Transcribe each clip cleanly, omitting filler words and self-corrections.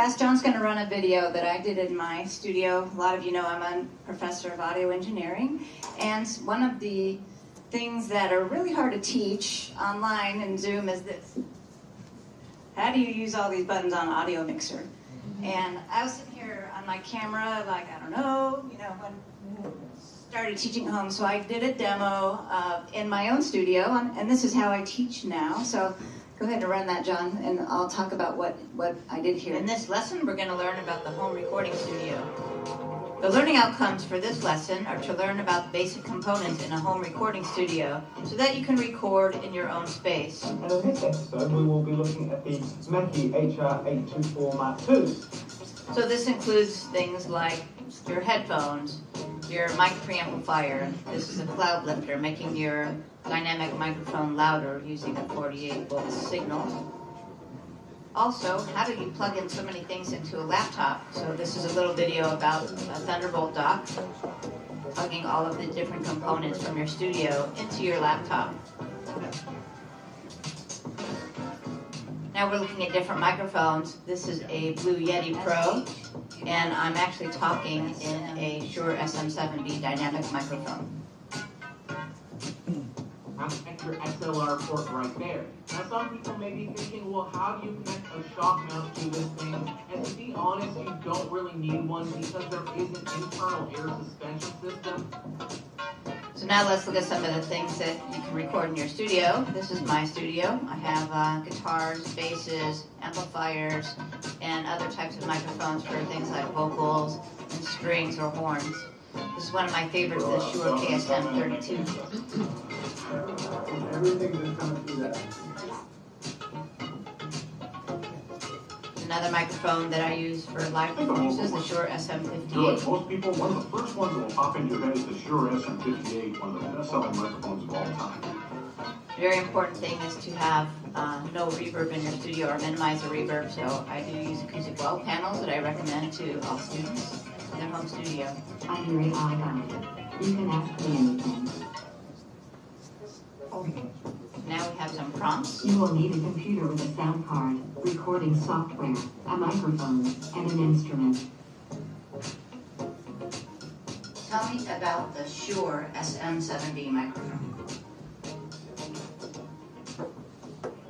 class, John's going to run a video that I did in my studio. A lot of you know I'm a professor of audio engineering, and one of the things that are really hard to teach online in Zoom is this. How do you use all these buttons on an audio mixer? And I was sitting here on my camera like, I don't know, when I started teaching at home, so I did a demo in my own studio, and this is how I teach now. So go ahead and run that, John, and I'll talk about what I did here. In this lesson, we're going to learn about the home recording studio. The learning outcomes for this lesson are to learn about the basic components in a home recording studio so that you can record in your own space. And in this episode, we will be looking at the Mackie HR824 Mark II. So this includes things like your headphones, your mic preamplifier. This is a cloud lifter, making your dynamic microphone louder using a 48-volt signal. Also, how do you plug in so many things into a laptop? So this is a little video about a Thunderbolt dock, plugging all of the different components from your studio into your laptop. Now we're looking at different microphones. This is a Blue Yeti Pro, and I'm actually talking in a Shure SM7B dynamic microphone. Connect your XLR port right there. Now some people may be thinking, well, how do you connect a shock mount to this thing? And to be honest, you don't really need one because there is an internal air suspension system. So now let's look at some of the things that you can record in your studio. This is my studio. I have guitars, basses, amplifiers, and other types of microphones for things like vocals and strings or horns. This is one of my favorites, the Shure KSM32. Another microphone that I use for live performances, the Shure SM58. Most people, one of the first ones that will pop into your head is the Shure SM58, one of the best-selling microphones of all time. Very important thing is to have no reverb in your studio or minimize the reverb. So I do use acoustic wall panels that I recommend to all students in their home studio. I'm your AI guide. You can ask me anything. Now we have some prompts. You will need a computer with a sound card, recording software, a microphone, and an instrument. Tell me about the Shure SM7B microphone.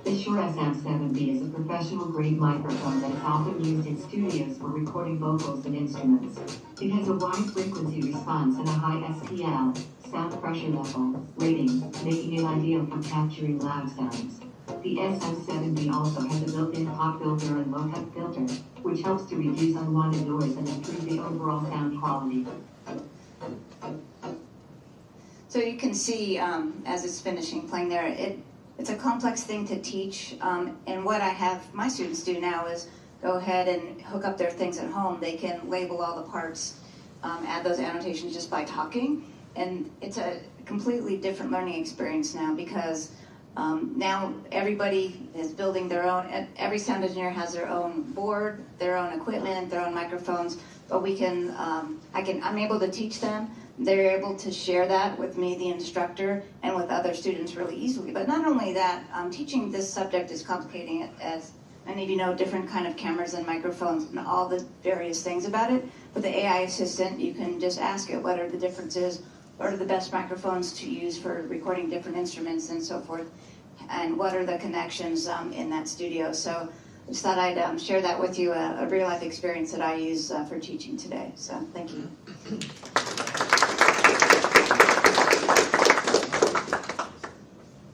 The Shure SM7B is a professional-grade microphone that is often used in studios for recording vocals and instruments. It has a wide frequency response and a high SPL, sound pressure level, rating, making it ideal for capturing loud sounds. The SM7B also has a built-in pop filter and low-cut filter, which helps to reduce unwanted noise and improve the overall sound quality. So you can see as it's finishing playing there, it's a complex thing to teach, and what I have my students do now is go ahead and hook up their things at home. They can label all the parts, add those annotations just by talking, and it's a completely different learning experience now because now everybody is building their own, every sound engineer has their own board, their own equipment, their own microphones, but we can, I'm able to teach them. They're able to share that with me, the instructor, and with other students really easily. But not only that, teaching this subject is complicating it, as many of you know, different kind of cameras and microphones and all the various things about it. With the AI assistant, you can just ask it what are the differences, what are the best microphones to use for recording different instruments and so forth, and what are the connections in that studio. So I just thought I'd share that with you, a real-life experience that I use for teaching today. So thank you.